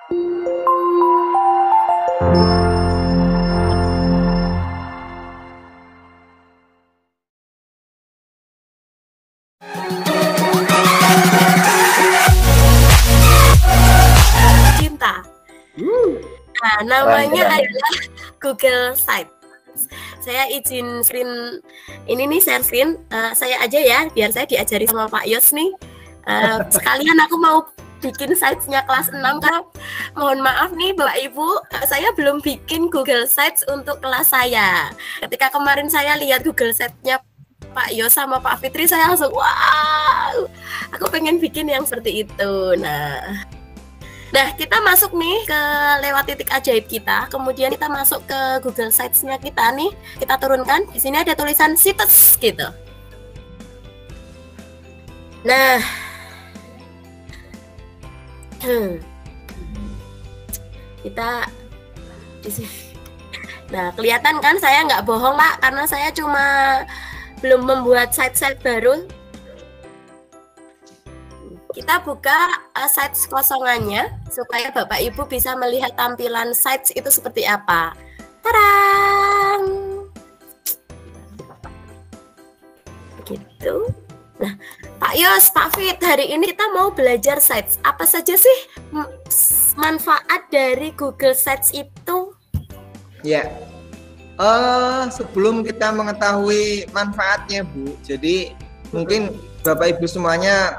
Cinta. Nah, namanya adalah Google Sites. Saya izin screen ini nih, share screen. Saya aja ya, biar saya diajari sama Pak Yos nih. Sekalian aku mau bikin sites-nya kelas 6 karena mohon maaf nih Bapak Ibu, saya belum bikin Google Sites untuk kelas saya. Ketika kemarin saya lihat Google Sites-nya Pak Yos sama Pak Fitri, saya langsung wow, aku pengen bikin yang seperti itu. Nah, kita masuk nih ke lewat titik ajaib kita, kemudian kita masuk ke Google Sites-nya kita nih, kita turunkan. Di sini ada tulisan sites gitu. Nah, kita di sini. Nah, kelihatan kan saya nggak bohong Pak, karena saya cuma belum membuat site-site baru. Kita buka sites kosongannya supaya Bapak Ibu bisa melihat tampilan sites itu seperti apa. Tarang! Begitu. Nah, Pak Yos, Pak Fit, hari ini kita mau belajar sites. Apa saja sih manfaat dari Google Sites itu? Ya, sebelum kita mengetahui manfaatnya, Bu, jadi mungkin Bapak Ibu semuanya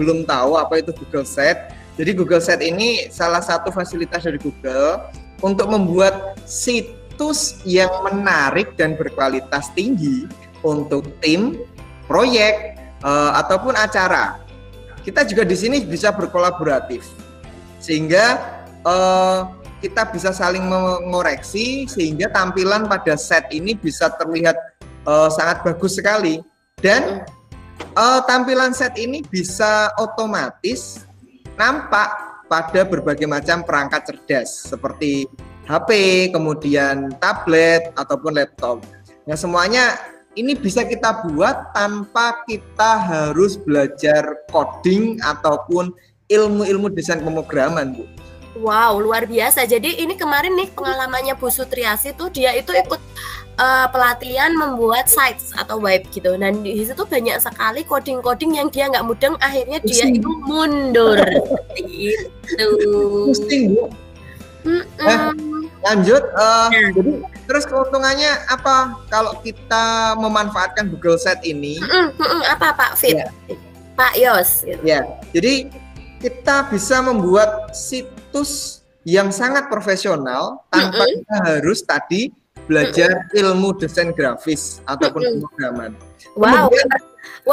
belum tahu apa itu Google Sites. Jadi Google Sites ini salah satu fasilitas dari Google untuk membuat situs yang menarik dan berkualitas tinggi untuk tim, proyek, ataupun acara. Kita juga di sini bisa berkolaboratif, sehingga kita bisa saling mengoreksi sehingga tampilan pada set ini bisa terlihat sangat bagus sekali. Dan tampilan set ini bisa otomatis nampak pada berbagai macam perangkat cerdas seperti HP, kemudian tablet ataupun laptop. Nah, semuanya ini bisa kita buat tanpa kita harus belajar coding ataupun ilmu-ilmu desain pemrograman, Bu. Wow, luar biasa. Jadi ini kemarin nih pengalamannya Bu Sutriasi tuh, dia itu ikut pelatihan membuat sites atau web gitu. Dan di situ banyak sekali coding-coding yang dia nggak mudeng, akhirnya dia itu mundur. Itu. Pusing, Bu. Lanjut, jadi terus keuntungannya apa kalau kita memanfaatkan Google Sites ini? Apa Pak Fit? Ya. Pak Yos. Gitu. Ya, jadi kita bisa membuat situs yang sangat profesional tanpa kita harus tadi belajar ilmu desain grafis ataupun pemrograman. Wow,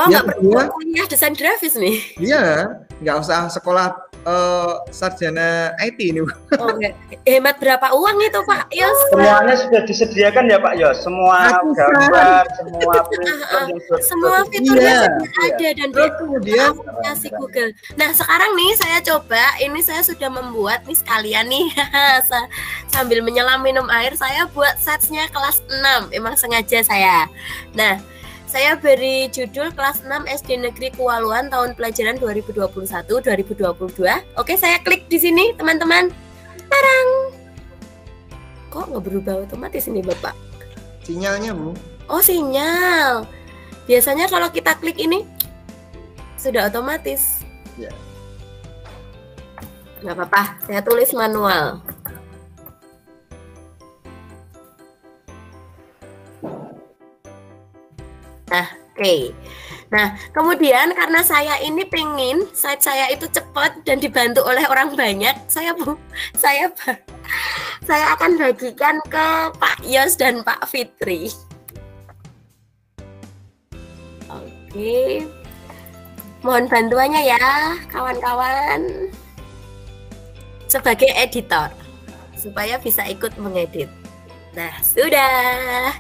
nggak perlu kuliah desain grafis nih. Iya, nggak usah sekolah sarjana IT ini. Oke. Hemat berapa uang itu Pak Yos? Semuanya sudah disediakan ya Pak Yos, semua gambar, semua fiturnya sudah ada dan kemudian aplikasi Google. Nah, sekarang nih saya coba, ini saya sudah membuat nih sekalian nih sambil menyelam minum air, saya buat sites-nya kelas 6, emang sengaja saya. Nah, saya beri judul kelas 6 SD Negeri Kualuan tahun pelajaran 2021-2022. Oke, saya klik di sini, teman-teman. Tarang. Kok nggak berubah otomatis ini, Bapak? Sinyalnya, Bu. Oh, sinyal. Biasanya kalau kita klik ini sudah otomatis. Ya. Nggak apa-apa, saya tulis manual. Nah, oke. Nah, kemudian karena saya ini pengen site saya itu cepat dan dibantu oleh orang banyak, saya akan bagikan ke Pak Yos dan Pak Fitri. Oke. Mohon bantuannya ya, kawan-kawan. Sebagai editor supaya bisa ikut mengedit. Nah, sudah.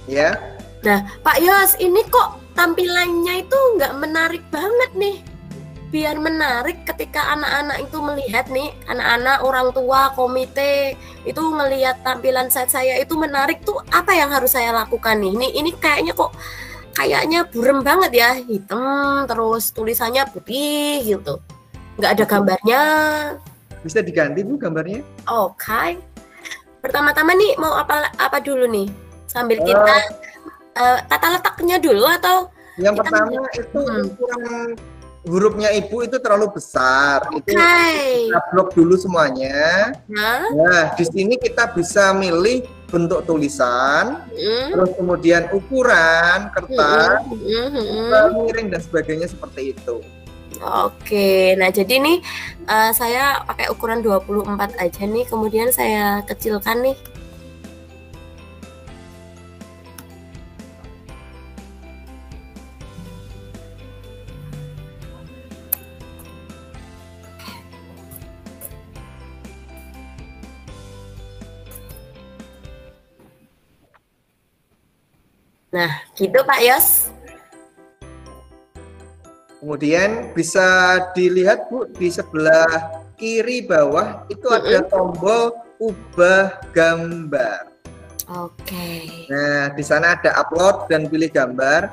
Ya. Nah, Pak Yos, ini kok tampilannya itu nggak menarik banget nih. Biar menarik ketika anak-anak itu melihat nih, anak-anak, orang tua, komite itu ngelihat tampilan site saya itu menarik tuh, apa yang harus saya lakukan nih? Ini kayaknya burem banget ya, hitam terus tulisannya putih gitu, nggak ada gambarnya. bisa diganti Bu gambarnya. Oke. Pertama-tama nih mau apa dulu nih? Sambil kita tata letaknya dulu atau yang pertama itu ukuran hurufnya Ibu itu terlalu besar. Itu kita blok dulu semuanya. Nah, di sini kita bisa milih bentuk tulisan, terus kemudian ukuran kertas, miring dan sebagainya seperti itu. Oke, nah jadi nih saya pakai ukuran 24 aja nih, kemudian saya kecilkan nih. Nah, gitu Pak Yos. Kemudian bisa dilihat Bu di sebelah kiri bawah itu ada tombol ubah gambar. Oke. Nah, di sana ada upload dan pilih gambar.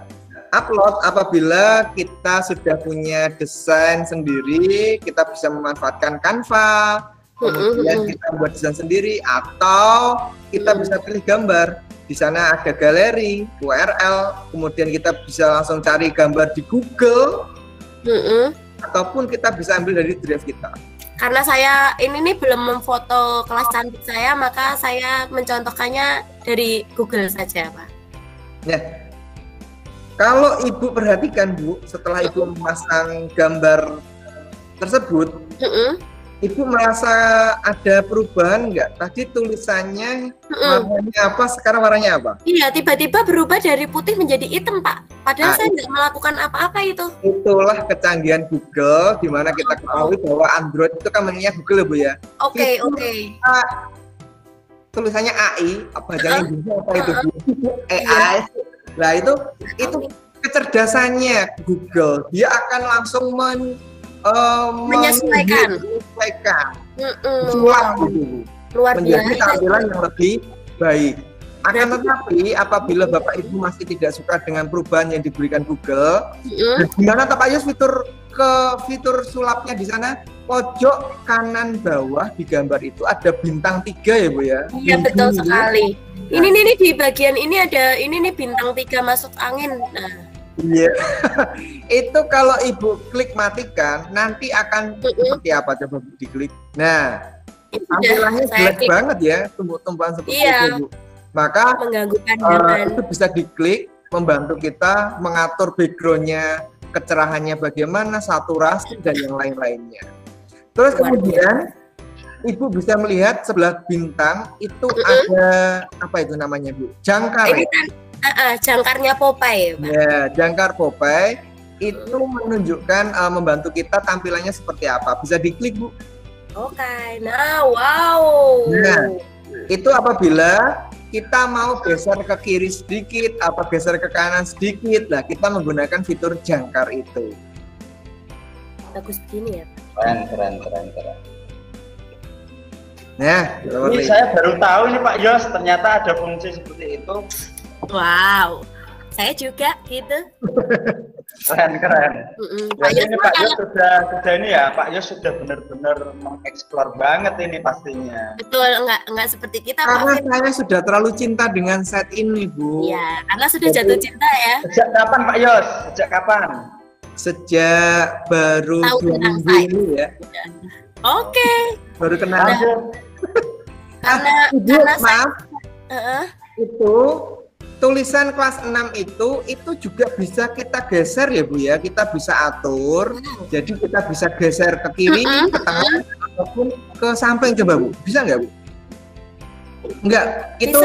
Upload apabila kita sudah punya desain sendiri, kita bisa memanfaatkan Canva, kemudian kita buat desain sendiri, atau kita bisa pilih gambar. Di sana ada galeri, URL, kemudian kita bisa langsung cari gambar di Google, ataupun kita bisa ambil dari drive kita. Karena saya ini nih belum memfoto kelas cantik saya, maka saya mencontohkannya dari Google saja, Pak. Nah, kalau Ibu perhatikan Bu, setelah Ibu memasang gambar tersebut, Ibu merasa ada perubahan nggak? Tadi tulisannya warnanya apa, sekarang warnanya apa? Iya, tiba-tiba berubah dari putih menjadi hitam, Pak. Padahal saya nggak melakukan apa-apa itu. Itulah kecanggihan Google, di mana kita ketahui bahwa Android itu kan mengingat Google ya Bu ya. Oke. Tulisannya AI, apa jangan apa itu Bu? AI. Nah itu kecerdasannya Google. Dia akan langsung menyesuaikan sulap gitu, menjadi tampilan yang lebih baik. Akan tetapi apabila Bapak Ibu masih tidak suka dengan perubahan yang diberikan Google, gimana Pak Yus fitur sulapnya di sana pojok kanan bawah di gambar itu ada bintang 3 ya Bu ya? Iya betul sekali. Ini nih di bagian ini ada ini nih bintang 3 masuk angin. Nah. Iya, itu kalau Ibu klik matikan, nanti akan seperti apa? Coba diklik. Nah, tampilannya jelek banget ya, tumbuh-tumbuhan seperti itu, Bu. Maka itu bisa diklik, membantu kita mengatur backgroundnya, kecerahannya bagaimana, saturasi dan yang lain-lainnya. Terus kemudian Ibu bisa melihat sebelah bintang itu ada apa itu namanya Bu? Jangkar. Jangkarnya Popeye, Pak. Ya, jangkar Popeye itu menunjukkan membantu kita tampilannya seperti apa. Bisa diklik Bu. Oke, nah wow. Nah, itu apabila kita mau geser ke kiri sedikit, apa geser ke kanan sedikit, lah kita menggunakan fitur jangkar itu. Bagus begini ya. Keren. Nah, ini saya baru tahu ini Pak Yos, ternyata ada fungsi seperti itu. Wow, saya juga gitu. Keren. Pak Yos, Pak Yos sudah ini ya, Pak Yos sudah benar-benar mengeksplor banget ini pastinya. Betul, enggak seperti kita. Karena saya sudah terlalu cinta dengan set ini Bu. Iya, karena sudah jatuh cinta ya. Sejak kapan Pak Yos? Sejak kapan? Sejak baru 2 minggu ini ya. Oke. Baru kenal. Karena maaf. Itu tulisan kelas 6 itu juga bisa kita geser ya Bu ya, kita bisa atur. Jadi kita bisa geser ke kiri, ke tengah, ataupun ke samping. Coba Bu, bisa nggak Bu? Enggak, itu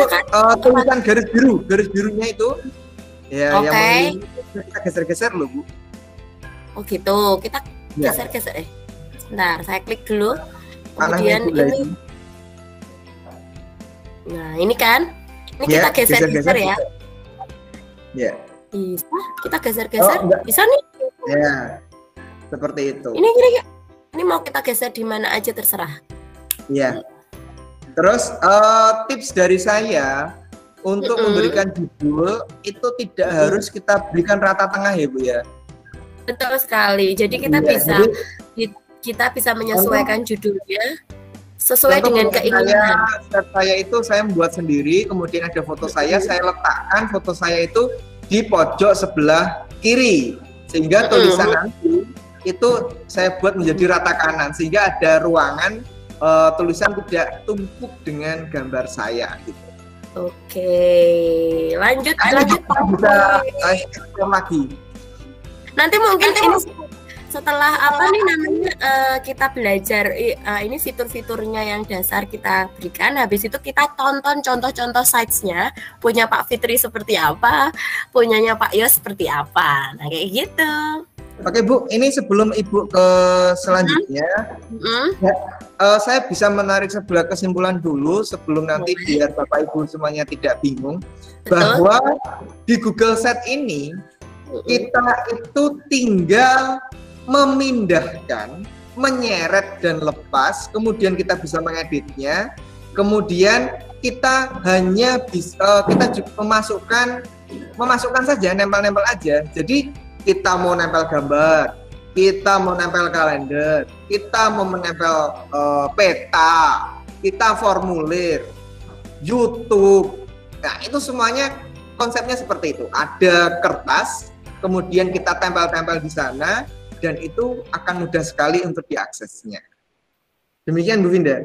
tulisan garis birunya itu ya yang kita geser-geser loh Bu. Oh gitu, kita geser-geser. Sebentar, saya klik dulu. Kemudian ini. Nah ini kan. Ini kita geser-geser ya. Ya. Bisa, kita geser-geser. Bisa nih. Ya. Seperti itu. Ini mau kita geser di mana aja terserah. Iya. Terus tips dari saya untuk memberikan judul itu tidak harus kita berikan rata tengah ya Bu ya. Betul sekali. Jadi kita bisa kita bisa menyesuaikan judulnya sesuai dengan keinginan. Saya itu saya membuat sendiri, kemudian ada foto saya letakkan foto saya itu di pojok sebelah kiri, sehingga tulisan nanti itu saya buat menjadi rata kanan, sehingga ada ruangan tulisan tidak tumpuk dengan gambar saya gitu. Oke, lanjut Pak. Bisa lagi. Nanti mungkin ini setelah apa nih namanya kita belajar ini fitur-fiturnya yang dasar kita berikan, habis itu kita tonton contoh-contoh sites-nya, punya Pak Fitri seperti apa, punyanya Pak Yos seperti apa. Nah kayak gitu. Oke Bu, ini sebelum Ibu ke selanjutnya, saya bisa menarik sebuah kesimpulan dulu sebelum nanti biar Bapak Ibu semuanya tidak bingung. Bahwa di Google Set ini kita itu tinggal memindahkan, menyeret dan lepas, kemudian kita bisa mengeditnya, kemudian kita hanya bisa kita juga memasukkan saja, nempel-nempel aja. Jadi kita mau nempel gambar, kita mau nempel kalender, kita mau menempel peta, kita formulir, YouTube. Nah, itu semuanya konsepnya seperti itu. Ada kertas, kemudian kita tempel-tempel di sana, dan itu akan mudah sekali untuk diaksesnya. Demikian Bu Vinda.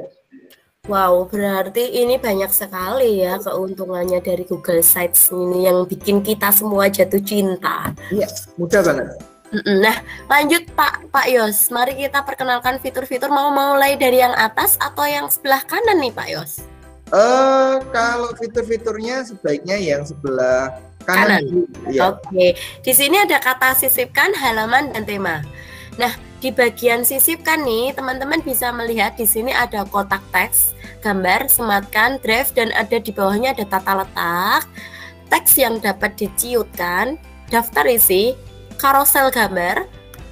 Wow, berarti ini banyak sekali ya keuntungannya dari Google Sites ini yang bikin kita semua jatuh cinta. Iya, mudah banget. Nah, lanjut Pak Yos. Mari kita perkenalkan fitur-fitur. Mau mulai dari yang atas atau yang sebelah kanan nih Pak Yos? Kalau fitur-fiturnya sebaiknya yang sebelah kanan. Ya. Oke. Di sini ada kata sisipkan, halaman, dan tema. Nah, di bagian sisipkan nih, teman-teman bisa melihat di sini ada kotak teks, gambar, sematkan, drive, dan ada di bawahnya ada tata letak, teks yang dapat diciutkan, daftar isi, karosel gambar,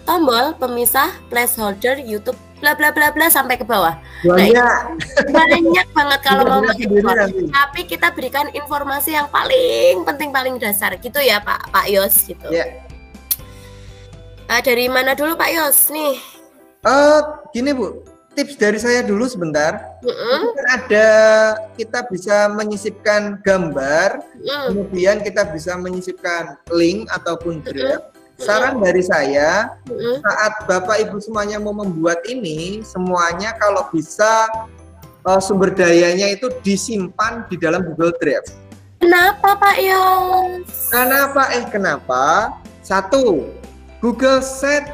tombol, pemisah, placeholder, YouTube, bla bla bla bla sampai ke bawah. Banyak. Nah, banyak banget kalau mau mengekspor. Tapi kita berikan informasi yang paling penting, paling dasar gitu ya Pak Yos gitu. Yeah. Dari mana dulu Pak Yos nih? Gini Bu, tips dari saya dulu sebentar. Ada kita bisa menyisipkan gambar, kemudian kita bisa menyisipkan link ataupun draft. Saran dari saya, saat Bapak Ibu semuanya mau membuat ini, semuanya kalau bisa sumber dayanya itu disimpan di dalam Google Drive. Kenapa Pak Yos? Kenapa? Satu, Google Set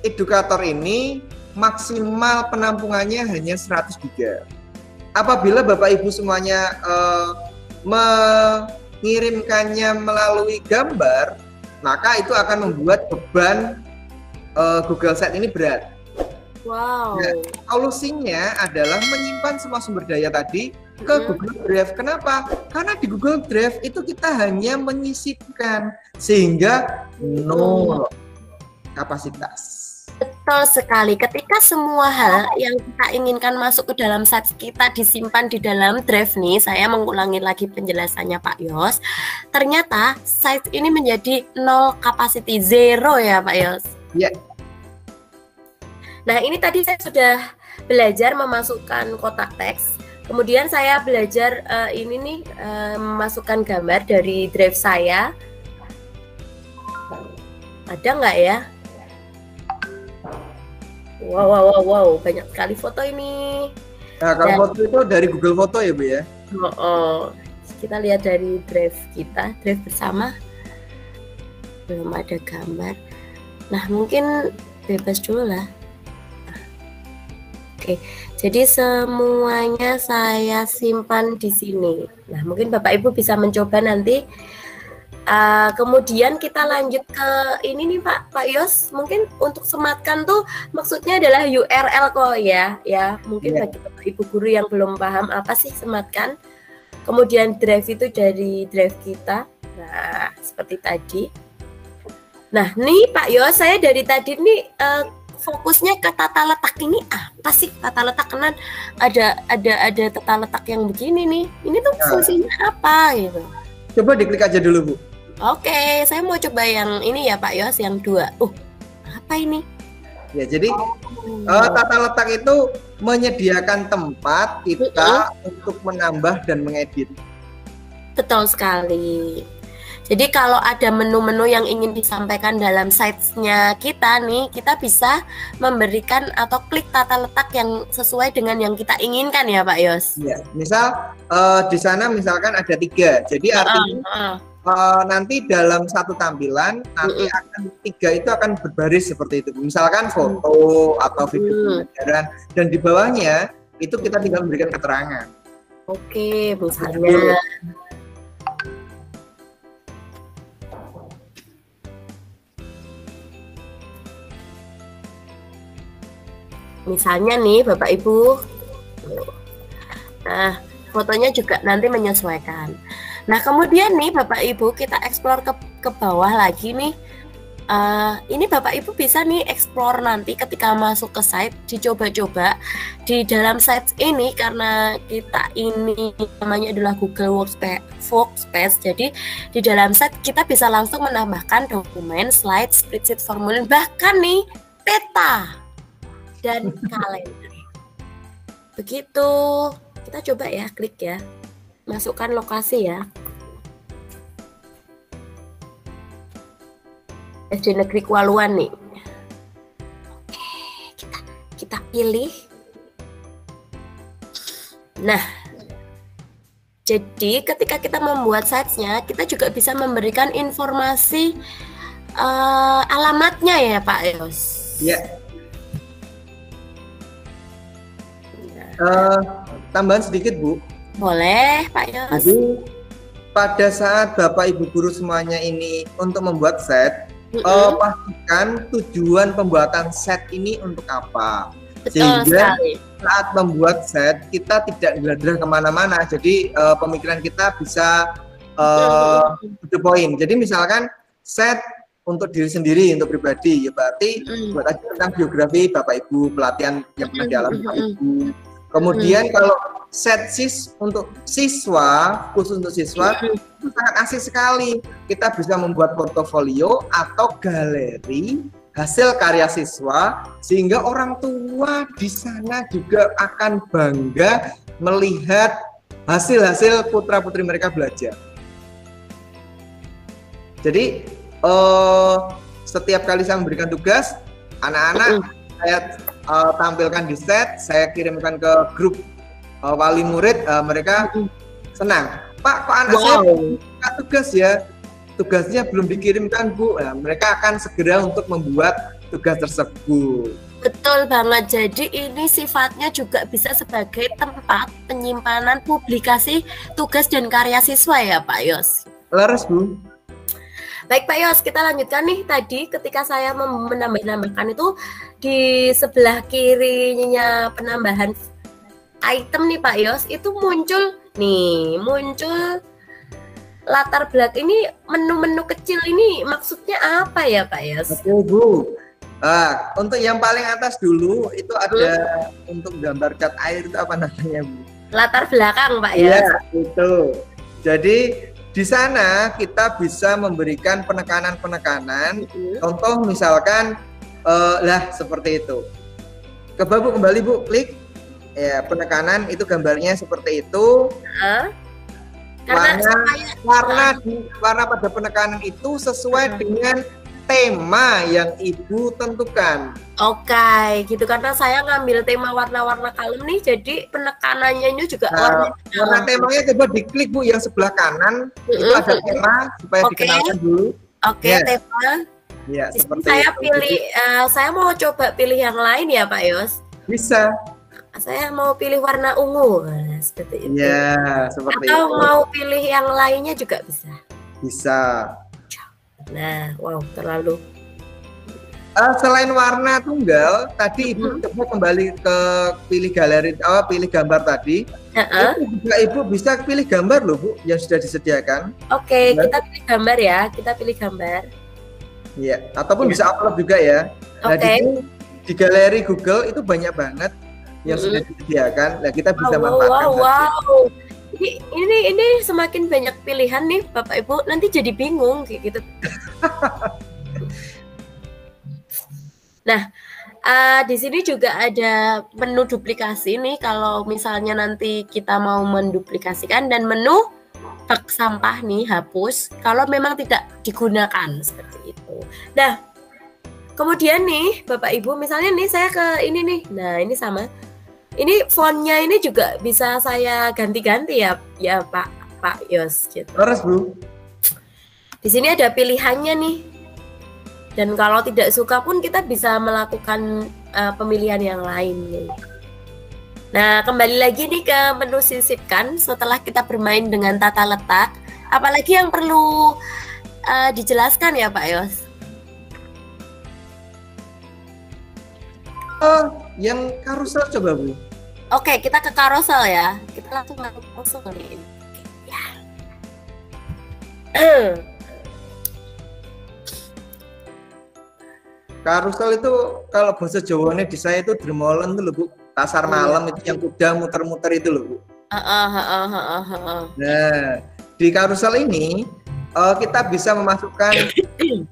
Educator ini maksimal penampungannya hanya 100 GB. Apabila Bapak Ibu semuanya mengirimkannya melalui gambar, maka itu akan membuat beban Google Set ini berat. Wow. Nah, solusinya adalah menyimpan semua sumber daya tadi ke Google Drive. Kenapa? Karena di Google Drive itu kita hanya menyisipkan sehingga nol kapasitas. Betul sekali. Ketika semua hal yang kita inginkan masuk ke dalam site kita disimpan di dalam drive nih, saya mengulangi lagi penjelasannya Pak Yos. Ternyata site ini menjadi nol capacity, zero ya Pak Yos. Iya. Nah ini tadi saya sudah belajar memasukkan kotak teks. Kemudian saya belajar ini nih memasukkan gambar dari drive saya. Ada nggak ya? Wow, banyak sekali foto ini. Nah, kalau foto itu dari Google Foto ya Bu ya? Kita lihat dari drive kita, drive bersama. Belum ada gambar. Nah, mungkin bebas dulu lah. Oke, jadi semuanya saya simpan di sini. Nah, mungkin Bapak Ibu bisa mencoba nanti. Kemudian kita lanjut ke ini nih Pak Yos, mungkin untuk sematkan tuh maksudnya adalah URL kok ya mungkin bagi Bapak Ibu guru yang belum paham apa sih sematkan. Kemudian drive itu dari drive kita, nah seperti tadi. Nah nih Pak Yos, saya dari tadi nih fokusnya ke tata letak ini apa sih tata letak, karena ada tata letak yang begini nih, ini tuh fungsinya apa gitu. Coba diklik aja dulu Bu. Oke, saya mau coba yang ini ya Pak Yos, yang 2. Apa ini? Ya, jadi tata letak itu menyediakan tempat kita untuk menambah dan mengedit. Betul sekali. Jadi kalau ada menu-menu yang ingin disampaikan dalam sites-nya kita nih, kita bisa memberikan atau klik tata letak yang sesuai dengan yang kita inginkan ya Pak Yos. Ya, misal di sana misalkan ada 3, jadi artinya nanti dalam satu tampilan nanti akan 3 itu akan berbaris seperti itu. Misalkan foto atau video pembelajaran, dan di bawahnya itu kita tinggal memberikan keterangan. Oke, misalnya. Misalnya nih Bapak Ibu, nah fotonya juga nanti menyesuaikan. Nah kemudian nih Bapak Ibu kita explore ke bawah lagi nih. Ini Bapak Ibu bisa nih explore nanti ketika masuk ke site, dicoba-coba di dalam site ini, karena kita ini namanya adalah Google Workspace. Jadi di dalam site kita bisa langsung menambahkan dokumen, slide, spreadsheet, formulir, bahkan nih peta dan kalender. Begitu. Kita coba ya, klik ya. Masukkan lokasi ya. SD Negeri Kualuan nih. Oke, kita pilih. Nah, jadi ketika kita membuat sites-nya, kita juga bisa memberikan informasi alamatnya ya Pak Yos. Ya. Tambahan sedikit Bu. Boleh Pak Yos. Jadi pada saat Bapak Ibu guru semuanya ini untuk membuat set, pastikan tujuan pembuatan set ini untuk apa. Betul sehingga sekali. Saat membuat set kita tidak geladrah kemana-mana. Jadi pemikiran kita bisa to the point. Jadi misalkan set untuk diri sendiri, untuk pribadi, ya berarti buat aja tentang biografi Bapak Ibu, pelatihan yang pernah dialami Bapak Ibu. Kemudian kalau set untuk siswa, khusus untuk siswa, itu sangat asik sekali. Kita bisa membuat portofolio atau galeri hasil karya siswa, sehingga orang tua di sana juga akan bangga melihat hasil-hasil putra-putri mereka belajar. Jadi setiap kali saya memberikan tugas, anak-anak saya tampilkan di set, saya kirimkan ke grup wali murid, mereka senang. Pak, kok anak saya buka tugas ya? Tugasnya belum dikirimkan Bu. Nah, mereka akan segera untuk membuat tugas tersebut. Betul banget. Jadi ini sifatnya juga bisa sebagai tempat penyimpanan publikasi tugas dan karya siswa ya Pak Yos. Laras Bu. Baik Pak Yos, kita lanjutkan nih. Tadi ketika saya menambahkan itu di sebelah kirinya penambahan item nih Pak Yos, itu muncul latar belakang ini, menu-menu kecil ini maksudnya apa ya Pak Yos? Oke Bu. Untuk yang paling atas dulu itu ada untuk gambar cat air, itu apa namanya Bu? Latar belakang Pak Yos. Iya, itu. Jadi di sana kita bisa memberikan penekanan-penekanan. Contoh misalkan seperti itu. Coba Bu, kembali Bu, klik. Ya, penekanan itu gambarnya seperti itu. Warna pada penekanan itu sesuai dengan tema yang Ibu tentukan. Oke, gitu, karena saya ngambil tema warna-warna kalem nih, jadi penekanannya ini juga warna temanya coba diklik Bu, yang sebelah kanan itu ada tema supaya dikenalkan dulu. Oke, tema. Ya, seperti saya itu. pilih, saya mau coba pilih yang lain ya Pak Yos. Bisa. Saya mau pilih warna ungu, seperti itu. Ya, seperti atau itu. mau pilih yang lainnya juga bisa. Bisa. Nah, wow, terlalu. Selain warna tunggal, tadi Ibu coba kembali ke pilih galeri, pilih gambar tadi. Itu juga Ibu bisa pilih gambar loh Bu, yang sudah disediakan. Oke, kita pilih gambar ya, kita pilih gambar. Iya, ataupun bisa upload juga ya. Nah, di galeri Google itu banyak banget yang sudah disediakan. Nah, kita bisa manfaatkan. Wow. Ini semakin banyak pilihan nih Bapak Ibu, nanti jadi bingung kayak gitu. Nah, Di sini juga ada menu duplikasi nih kalau misalnya nanti kita mau menduplikasikan, dan menu bak sampah nih hapus kalau memang tidak digunakan seperti itu. Nah, kemudian nih Bapak Ibu, misalnya nih saya ke ini nih. Nah, ini sama. Ini fontnya ini juga bisa saya ganti-ganti ya Pak Yos gitu. Terus Bu. Di sini ada pilihannya nih. Dan kalau tidak suka pun kita bisa melakukan pemilihan yang lain nih. Nah, kembali lagi nih ke menu sisipkan setelah kita bermain dengan tata letak. Apalagi yang perlu dijelaskan ya Pak Yos? Yang karusel coba Bu. Oke, kita ke karusel ya. Kita langsung nih. Ya. Karusel itu kalau bahasa Jawanya di saya itu dermolen tuh loh Bu. Pasar malam itu yang kuda muter-muter itu loh Bu. Nah, di karusel ini kita bisa memasukkan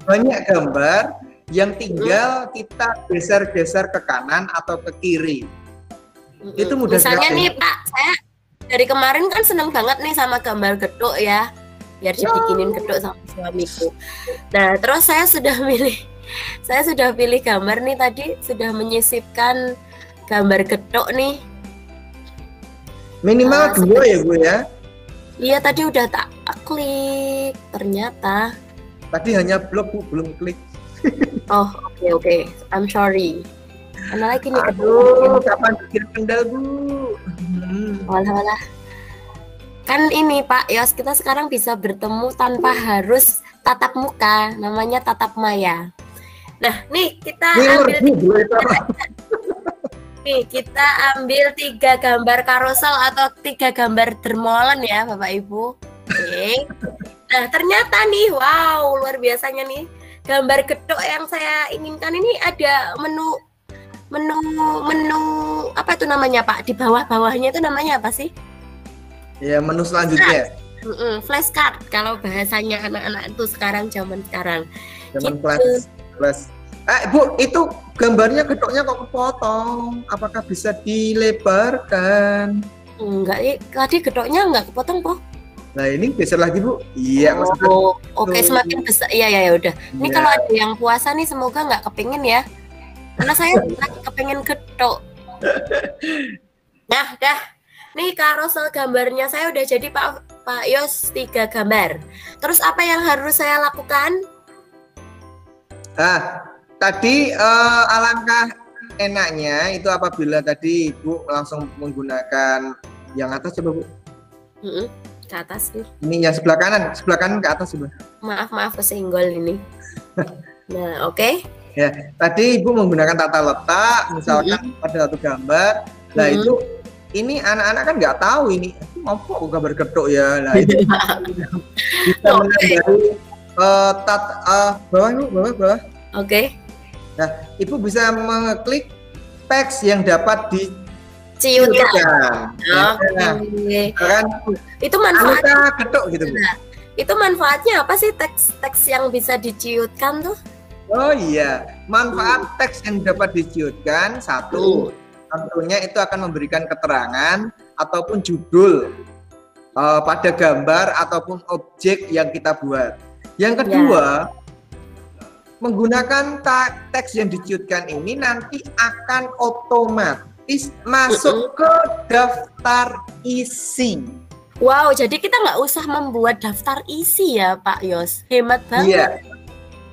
banyak gambar yang tinggal kita geser-geser ke kanan atau ke kiri. Itu mudah sekali. Misalnya nih Pak, saya dari kemarin kan seneng banget nih sama gambar gedok ya. Biar dibikinin gedok sama suamiku. Nah, terus saya sudah pilih gambar nih tadi, sudah menyisipkan gambar gedok nih. Minimal 2 ya Bu ya? Iya, tadi udah tak klik, ternyata. Tadi hanya blok Bu, belum klik. Oh, oke. I'm sorry. Mana lagi nih? Aduh, kapan bikin kendal Bu? Walah. Kan ini Pak Yos, kita sekarang bisa bertemu tanpa harus tatap muka, namanya tatap maya. Nah, nih kita ambil 3 gambar karusel atau 3 gambar dermolen ya Bapak Ibu. Oke. Nah, ternyata nih, wow, luar biasanya nih. Gambar gedok yang saya inginkan ini ada menu apa itu namanya Pak? Di bawah-bawahnya itu namanya apa sih? Ya, menu selanjutnya. Flashcard kalau bahasanya anak-anak itu sekarang, zaman sekarang. Zaman flash. Bu, itu gambarnya gedoknya kok kepotong. Apakah bisa dilebarkan? Enggak, tadi gedoknya enggak kepotong kok. Nah, ini geser lagi Bu. Iya, maksudnya. Oke, semakin besar. Iya, udah. Ini kalau ada yang puasa nih, semoga nggak kepingin ya. Karena saya lagi kepingin gedok. Nah, dah. Nih karusel gambarnya saya udah jadi Pak Yos 3 gambar. Terus apa yang harus saya lakukan? Tadi alangkah enaknya itu apabila tadi Ibu langsung menggunakan yang atas coba Bu. Ke atas nih. Ini yang sebelah kanan ke atas coba. Maaf kesenggol ini. Nah, oke. Ya, tadi Ibu menggunakan tata letak, misalkan pada satu gambar. Nah, itu ini anak-anak kan nggak tahu ini apa gambar gedok ya. Nah, itu bisa menandai bawah. Oke. Nah, Ibu bisa mengeklik teks yang dapat diciutkan. Oke. Kan itu manfaatnya gedok gitu. Nah, itu manfaatnya apa sih teks yang bisa diciutkan tuh? Oh iya, manfaat teks yang dapat diciutkan satu, tentunya itu akan memberikan keterangan ataupun judul pada gambar ataupun objek yang kita buat. Yang kedua, menggunakan teks yang diciutkan ini nanti akan otomatis masuk ke daftar isi. Wow, jadi kita nggak usah membuat daftar isi ya Pak Yos, hemat banget.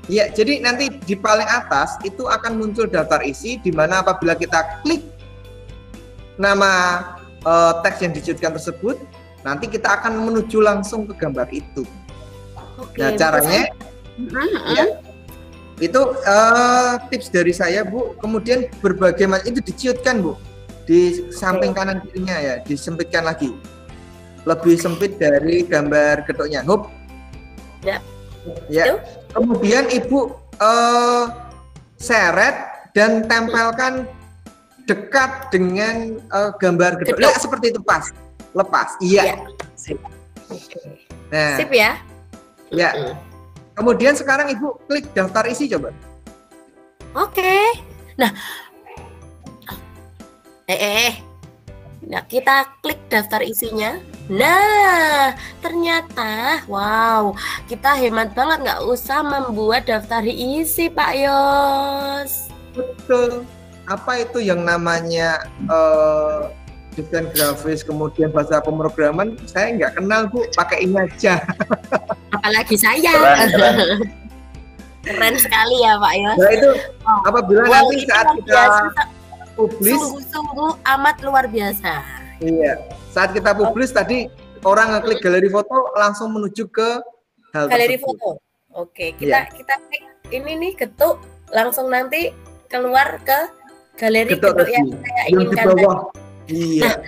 Iya, jadi nanti di paling atas itu akan muncul daftar isi, di mana apabila kita klik nama teks yang diciutkan tersebut, nanti kita akan menuju langsung ke gambar itu. Oke, nah, caranya itu tips dari saya Bu. Kemudian berbagai macam itu diciutkan Bu, di samping kanan kirinya ya, disempitkan lagi, lebih sempit dari gambar gedoknya. Hop. Ya. Kemudian Ibu seret dan tempelkan dekat dengan gambar gedok. Nah, seperti itu pas. Lepas. Iya. Sip. Nah. Sip ya. Ya. Kemudian sekarang Ibu klik daftar isi coba. Oke. Nah, Nah, kita klik daftar isinya. Nah, ternyata, wow, kita hemat banget, nggak usah membuat daftar isi, Pak Yos. Betul. Apa itu yang namanya desain grafis, kemudian bahasa pemrograman, saya nggak kenal, Bu. Pakai ini aja. Apalagi saya. Keren sekali ya, Pak Yos. Nah, itu apabila nanti saat kita publis, sungguh-sungguh amat luar biasa. iya, saat kita publis tadi orang ngeklik galeri foto langsung menuju ke galeri foto. Oke, kita klik ini nih, ketuk, langsung nanti keluar ke galeri ketuk yang saya inginkan. Iya.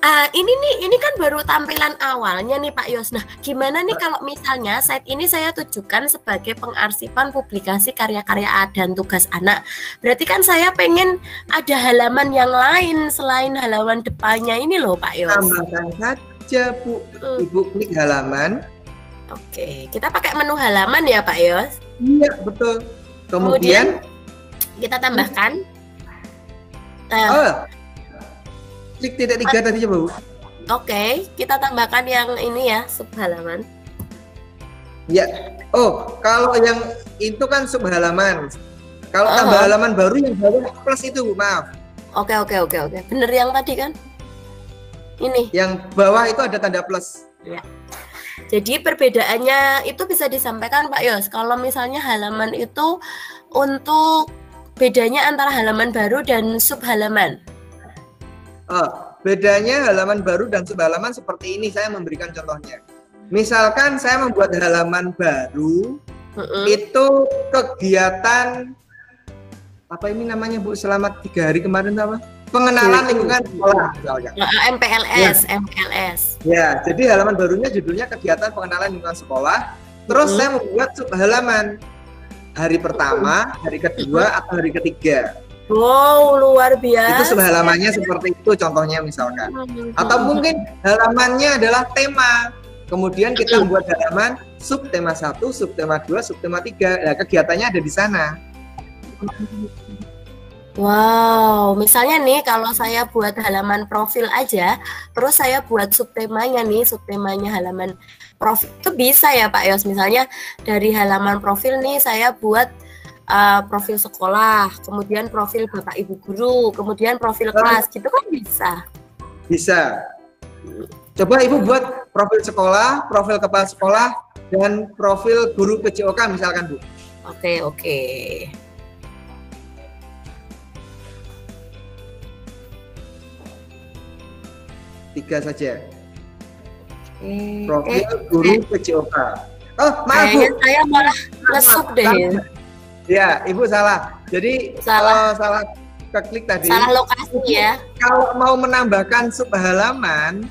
Nah, ini kan baru tampilan awalnya nih Pak Yos. Nah, gimana nih kalau misalnya site ini saya tujukan sebagai pengarsipan publikasi karya-karya dan tugas anak. Berarti kan saya pengen ada halaman yang lain selain halaman depannya ini loh Pak Yos. Tambahkan saja Bu. Ibu klik halaman. Oke, kita pakai menu halaman ya Pak Yos? Iya, betul. Kemudian kita tambahkan. Klik titik 3 tadi coba Bu. Oke, kita tambahkan yang ini ya, sub halaman. Ya. Oh, kalau yang itu kan sub halaman. Kalau tambah halaman baru yang bawah plus itu Bu, maaf. Oke. Bener yang tadi kan? Ini. Yang bawah itu ada tanda plus. Ya. Jadi perbedaannya itu bisa disampaikan Pak Yos. Kalau misalnya halaman itu untuk bedanya antara halaman baru dan sub halaman. Bedanya halaman baru dan sub halaman seperti ini, saya memberikan contohnya. Misalkan saya membuat halaman baru, itu kegiatan apa ini namanya Bu, selama 3 hari kemarin apa? Pengenalan lingkungan sekolah misalkan. MPLS. Ya, jadi halaman barunya judulnya kegiatan pengenalan lingkungan sekolah. Terus saya membuat sub halaman hari pertama, hari kedua, atau hari ketiga. Wow, luar biasa. Itu sub halamannya seperti itu contohnya misalkan. Atau mungkin halamannya adalah tema. Kemudian kita membuat halaman sub tema 1, sub tema 2, sub tema 3. Nah, kegiatannya ada di sana. Wow, misalnya nih kalau saya buat halaman profil aja, terus saya buat subtemanya nih, subtemanya halaman profil itu bisa ya Pak Yos. Misalnya dari halaman profil nih saya buat profil sekolah, kemudian profil Bapak Ibu guru, kemudian profil kelas, gitu kan bisa? Bisa. Coba Ibu buat profil sekolah, profil kepala sekolah, dan profil guru PJOK misalkan Bu. Oke. 3 saja. Profil guru PJOK. Oh, maaf Bu. Saya malah ngesuk deh. Ya, Ibu salah. Jadi salah keklik tadi. Salah lokasi ya. Kalau mau menambahkan sub halaman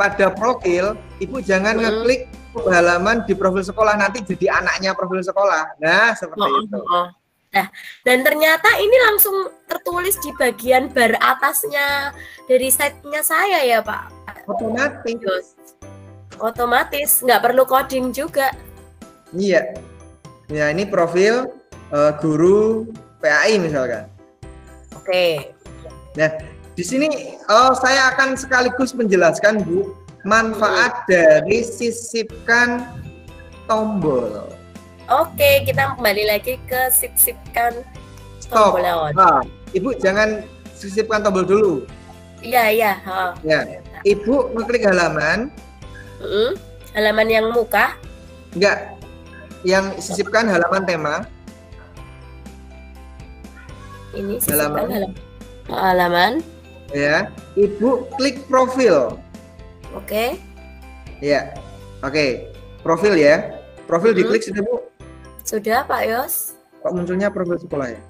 pada profil, Ibu jangan ngeklik sub halaman di profil sekolah, nanti jadi anaknya profil sekolah. Nah, seperti itu. Nah, dan ternyata ini langsung tertulis di bagian bar atasnya dari site-nya saya ya Pak. Otomatis, nggak perlu coding juga. Iya. Ya, ini profil guru PAI misalkan. Oke. Nah, di sini saya akan sekaligus menjelaskan Bu manfaat dari sisipkan tombol. Oke, kita kembali lagi ke sisipkan tombol. Nah, Ibu jangan sisipkan tombol dulu. Iya. Ya, Ibu ngeklik halaman. Halaman yang muka? Enggak. Yang sisipkan halaman tema. Ini sisipkan halaman. Ya, Ibu klik profil. Oke. Ya, oke. Profil ya. Profil diklik sudah Bu? Sudah Pak Yos. Kok munculnya profil sekolah ya?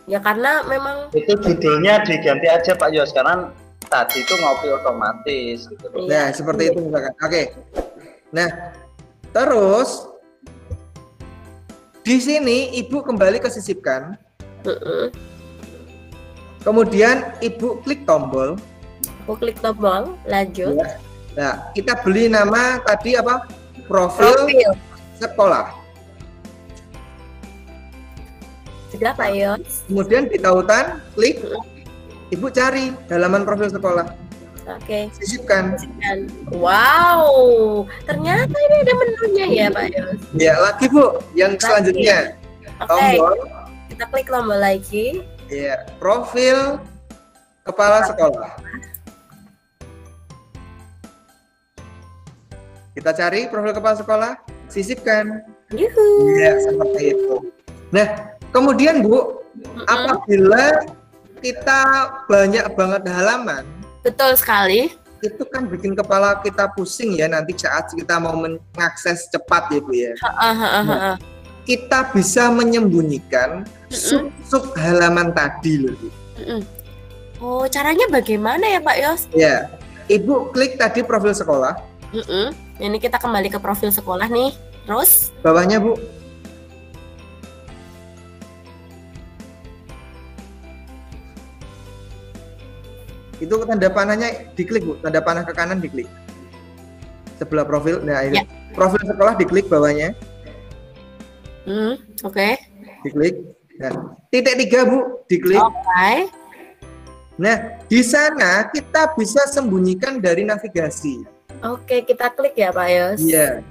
Ya karena memang itu judulnya diganti aja Pak Yos, karena tadi itu ngopi otomatis gitu. Nah, seperti itu misalkan. Oke. Nah, terus di sini Ibu kembali ke sisipkan. Kemudian Ibu klik tombol. Aku klik tombol, lanjut. Ya. Nah, kita beli nama tadi apa? Profil sekolah. Sudah Pak Yos. Kemudian di tautan, klik, Ibu cari halaman profil sekolah. Oke. Sisipkan. Wow, ternyata ini ada menunya ya Pak Yos. Ya, lagi Bu, yang selanjutnya. Tombol. Kita klik tombol lagi. Ya, profil kepala sekolah. Kita cari profil kepala sekolah, sisipkan. Yuhu. Ya, seperti itu. Nah, kemudian Bu, apabila kita banyak banget halaman, betul sekali. Itu kan bikin kepala kita pusing ya nanti saat kita mau mengakses cepat ya Bu ya. Nah, kita bisa menyembunyikan sub halaman tadi loh Bu. Oh, caranya bagaimana ya Pak Yos? Ya, Ibu klik tadi profil sekolah. Ini kita kembali ke profil sekolah nih. Terus? Bawahnya Bu. Itu tanda panahnya diklik Bu, tanda panah ke kanan diklik. Sebelah profil, nah ini profil sekolah diklik bawahnya. Oke. Diklik. Nah, titik 3 Bu, diklik. Oke. Nah, di sana kita bisa sembunyikan dari navigasi. Oke, kita klik ya Pak Yos. Iya.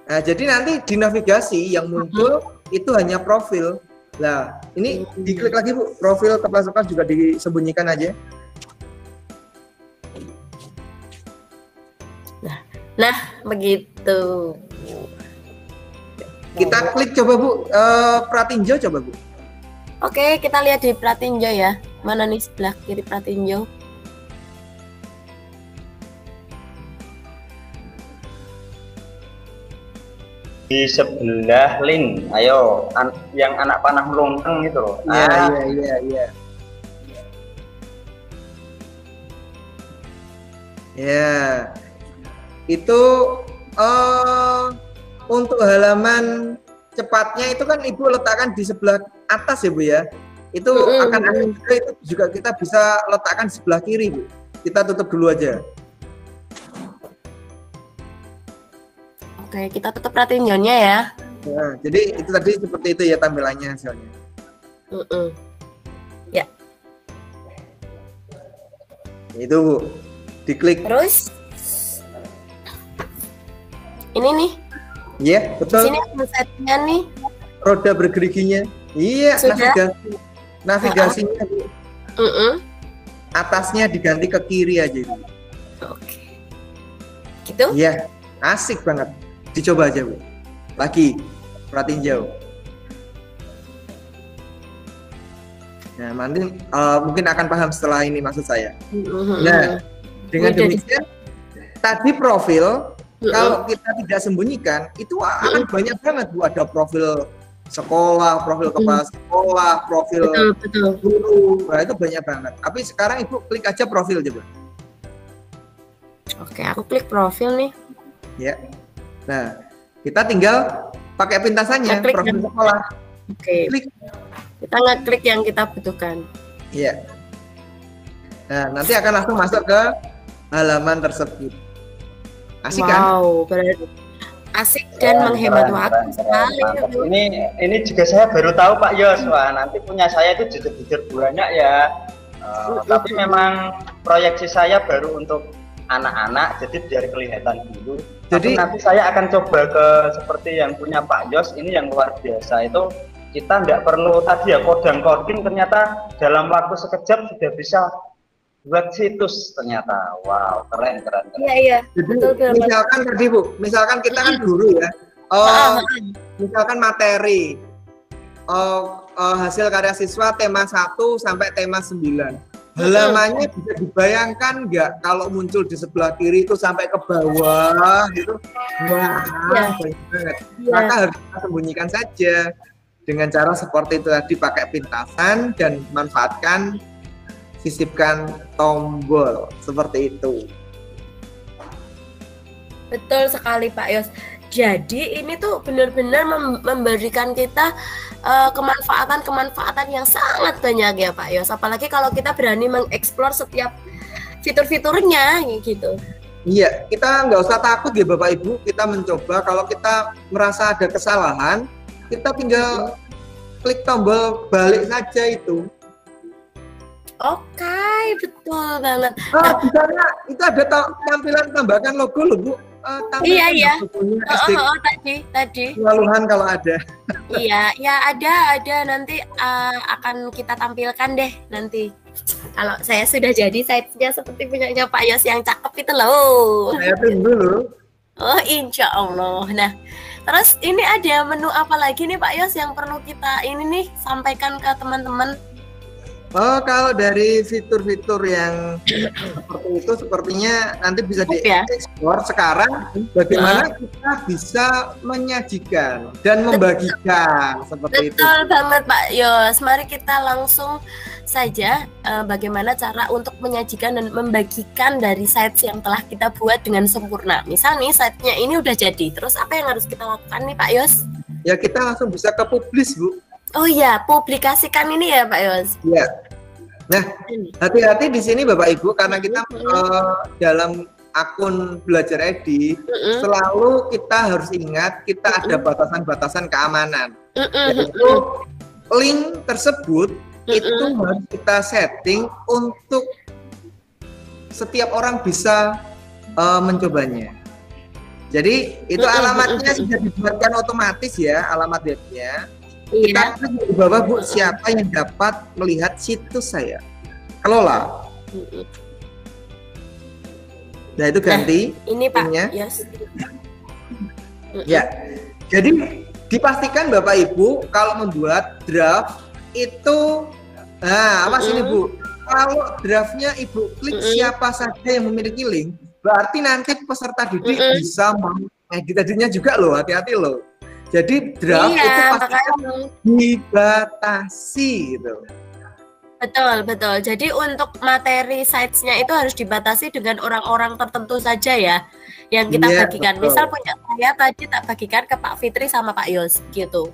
Nah, jadi nanti di navigasi yang muncul itu hanya profil. Nah, ini diklik lagi Bu, profil kepala sekolah juga disembunyikan aja. Nah, begitu. Kita klik coba Bu, pratinjau coba Bu. Oke, kita lihat di pratinjau ya. Mana nih sebelah kiri pratinjau? Di sebelah link, ayo, yang anak panah melintang itu loh. Iya. Ya, itu untuk halaman cepatnya itu kan Ibu letakkan di sebelah atas ya Bu ya. Itu akan ada juga, itu juga kita bisa letakkan sebelah kiri Bu. Kita tutup dulu aja. Oke, kita tutup pratinjaunya ya. Nah, jadi itu tadi seperti itu ya tampilannya hasilnya. Ya. Itu Bu, diklik. Terus ini nih. Iya, betul. Sini setnya nih. Roda bergeriginya. Iya, Sudah? navigasinya Bu. Atasnya diganti ke kiri aja Bu. Oke. Gitu? Iya, asik banget. Dicoba aja Bu. Lagi, pratinjau. Nah, nanti mungkin akan paham setelah ini maksud saya. Nah, dengan demikian tadi profil kalau kita tidak sembunyikan itu akan banyak banget Bu. Ada profil sekolah, profil kepala sekolah, profil guru. Nah, itu banyak banget. Tapi sekarang Ibu klik aja profil coba. Oke, aku klik profil nih. Ya. Nah, kita tinggal pakai pintasannya profil sekolah. Oke. Klik. Kita ngeklik yang kita butuhkan. Iya. Nah, nanti akan langsung masuk ke halaman tersebut. Asik kan? Wow, berarti asik dan menghemat waktu sekali. Ini juga saya baru tahu Pak Yos. Wah, nanti punya saya itu jujur-jujur banyak ya. Tapi memang proyeksi saya baru untuk anak-anak, jadi biar kelihatan dulu. Jadi nanti saya akan coba ke seperti yang punya Pak Yos ini yang luar biasa itu. Kita nggak perlu tadi ya coding ternyata dalam waktu sekejap sudah bisa buat situs ternyata. Wow, keren. Iya. Betul. Misalkan tadi Bu, misalkan kita kan guru ya. Misalkan materi hasil karya siswa tema 1 sampai tema 9. Halamannya bisa dibayangkan nggak kalau muncul di sebelah kiri itu sampai ke bawah gitu. Wah, banyak banget. Maka harus kita sembunyikan saja dengan cara seperti itu tadi, pakai pintasan dan manfaatkan sisipkan tombol seperti itu. Betul sekali Pak Yos. Jadi ini tuh benar-benar memberikan kita kemanfaatan yang sangat banyak ya Pak Yos. Apalagi kalau kita berani mengeksplor setiap fitur-fiturnya gitu. Iya, kita nggak usah takut ya Bapak Ibu. Kita mencoba, kalau kita merasa ada kesalahan, kita tinggal klik tombol balik saja itu. Oke, betul banget. Di sana itu ada tampilan tambahkan logo loh Bu. Iya. Tadi. Laluhan kalau ada. Iya, ya ada nanti akan kita tampilkan deh nanti. Kalau saya sudah jadi site-nya seperti punyanya Pak Yos yang cakep itu loh. Saya tunggu loh. Oh, insya Allah. Nah, terus ini ada menu apa lagi nih Pak Yos yang perlu kita ini nih sampaikan ke teman-teman? Oh, kalau dari fitur-fitur yang seperti itu sepertinya nanti bisa dieksplor sekarang bagaimana kita bisa menyajikan dan membagikan seperti itu. Betul banget Pak Yos. Mari kita langsung saja bagaimana cara untuk menyajikan dan membagikan dari sites yang telah kita buat dengan sempurna. Misal nih site-nya ini udah jadi, terus apa yang harus kita lakukan nih Pak Yos? Ya kita langsung bisa ke publish Bu. Oh iya, publikasikan ini ya Pak Yos. Iya. Nah, hati-hati di sini Bapak Ibu karena kita dalam akun Belajar ID selalu kita harus ingat kita ada batasan-batasan keamanan. Yaitu link tersebut itu harus kita setting untuk setiap orang bisa mencobanya. Jadi itu alamatnya sudah dibuatkan otomatis ya, alamat webnya. Kita di bawah Bu, siapa yang dapat melihat situs saya? Kelola. Nah itu ganti. Ini Pak. Yes. Ya. Jadi dipastikan Bapak Ibu kalau membuat draft itu, awas ini Bu. Kalau draftnya Ibu klik siapa saja yang memiliki link, berarti nanti peserta didik bisa mengedit-editnya juga loh. Hati-hati loh. Jadi draft itu pasti dibatasi gitu. Betul. Jadi untuk materi sites-nya itu harus dibatasi dengan orang-orang tertentu saja ya yang kita bagikan. Betul. Misal punya saya tadi tak bagikan ke Pak Fitri sama Pak Yos gitu.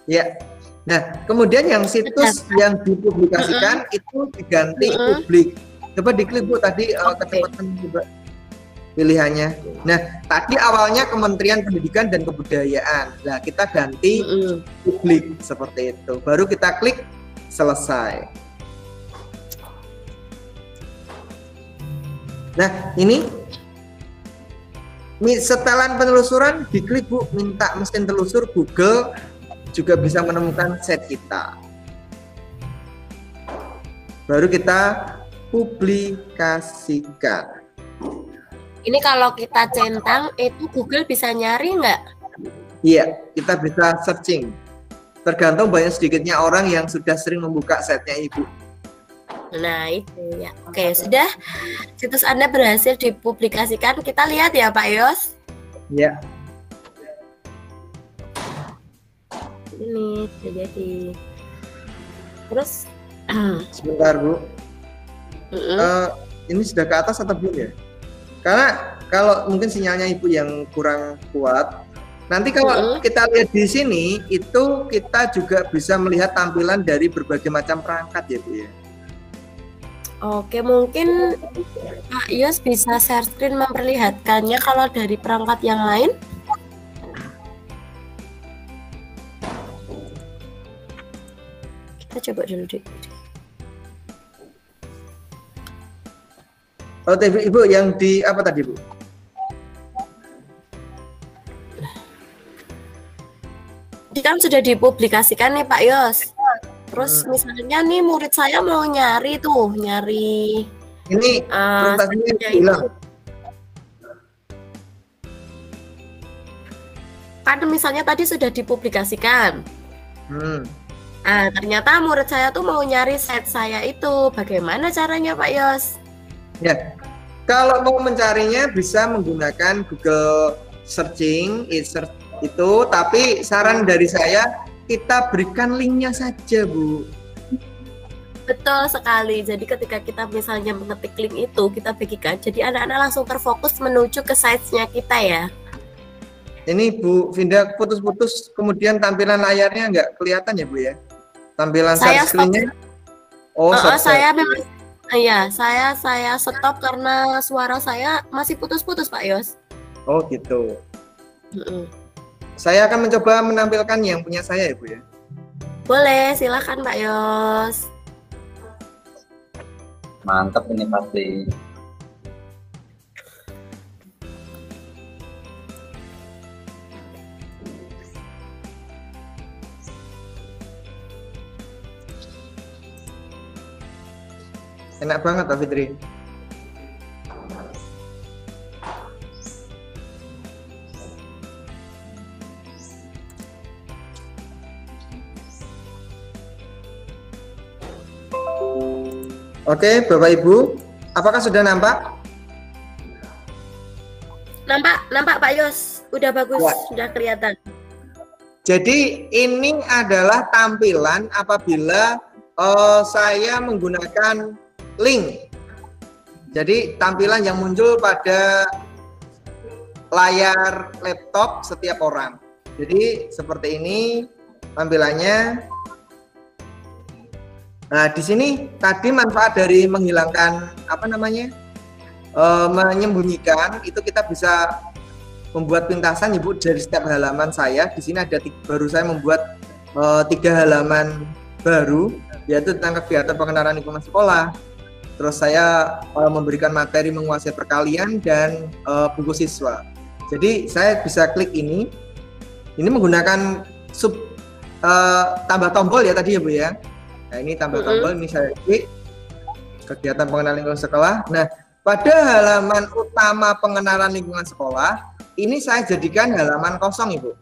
Ya. Nah, kemudian yang situs yang dipublikasikan itu diganti publik. Coba diklik Bu tadi kecepatan juga pilihannya. Nah, tadi awalnya Kementerian Pendidikan dan Kebudayaan. Nah, kita ganti publik seperti itu. Baru kita klik selesai. Nah, ini setelan penelusuran diklik Bu, minta mesin telusur Google juga bisa menemukan set kita. Baru kita publikasikan. Ini kalau kita centang itu Google bisa nyari nggak? Iya, kita bisa searching. Tergantung banyak sedikitnya orang yang sudah sering membuka setnya Ibu. Nah itu ya. Oke, sudah. Situs Anda berhasil dipublikasikan. Kita lihat ya Pak Yos. Iya. Ini sudah jadi. Terus? Sebentar Bu. Ini sudah ke atas atau belum ya? Karena kalau mungkin sinyalnya Ibu yang kurang kuat, nanti kalau kita lihat di sini itu kita juga bisa melihat tampilan dari berbagai macam perangkat ya Bu ya. Oke, mungkin Pak Yos bisa share screen memperlihatkannya kalau dari perangkat yang lain. Kita coba dulu deh. Oh, Ibu yang di apa tadi Bu? Ini kan sudah dipublikasikan nih Pak Yos. Terus misalnya nih murid saya mau nyari ini presentasinya hilang. Kan misalnya tadi sudah dipublikasikan. Ternyata murid saya tuh mau nyari set saya itu. Bagaimana caranya Pak Yos? Ya, kalau mau mencarinya bisa menggunakan Google Searching itu, tapi saran dari saya kita berikan linknya saja Bu. Betul sekali. Jadi ketika kita misalnya mengetik link itu kita bagikan, jadi anak-anak langsung terfokus menuju ke sites-nya kita ya. Ini Bu Vinda putus-putus, kemudian tampilan layarnya nggak kelihatan ya Bu ya? Tampilan saya screen-nya. Saya memang saya stop karena suara saya masih putus-putus Pak Yos. Oh gitu. Saya akan mencoba menampilkan yang punya saya ya Bu ya. Boleh, silakan Pak Yos. Mantap ini pasti. Enak banget Pak Fitri. Oke, Bapak Ibu, apakah sudah nampak? Nampak Pak Yos, udah bagus, Ya. sudah kelihatan. Jadi ini adalah tampilan apabila saya menggunakan link. Jadi tampilan yang muncul pada layar laptop setiap orang. Jadi seperti ini tampilannya. Nah, di sini tadi manfaat dari menghilangkan menyembunyikan itu kita bisa membuat pintasan Ibu dari setiap halaman saya. Di sini ada baru saya membuat 3 halaman baru, yaitu tentang kegiatan pengenalan lingkungan sekolah. Terus saya memberikan materi menguasai perkalian dan buku siswa. Jadi saya bisa klik ini menggunakan tambah tombol ya tadi ya Bu ya. Nah ini tambah tombol, ini saya klik kegiatan pengenalan lingkungan sekolah. Nah pada halaman utama pengenalan lingkungan sekolah ini saya jadikan halaman kosong Ibu.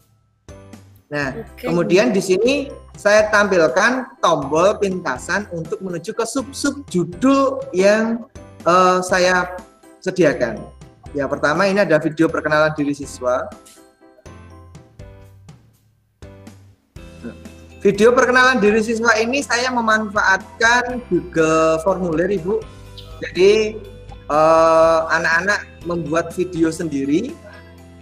Nah kemudian di sini saya tampilkan tombol pintasan untuk menuju ke sub-sub judul yang saya sediakan. Yang pertama ini ada video perkenalan diri siswa. Video perkenalan diri siswa ini saya memanfaatkan Google Formulir Ibu. Jadi anak-anak membuat video sendiri,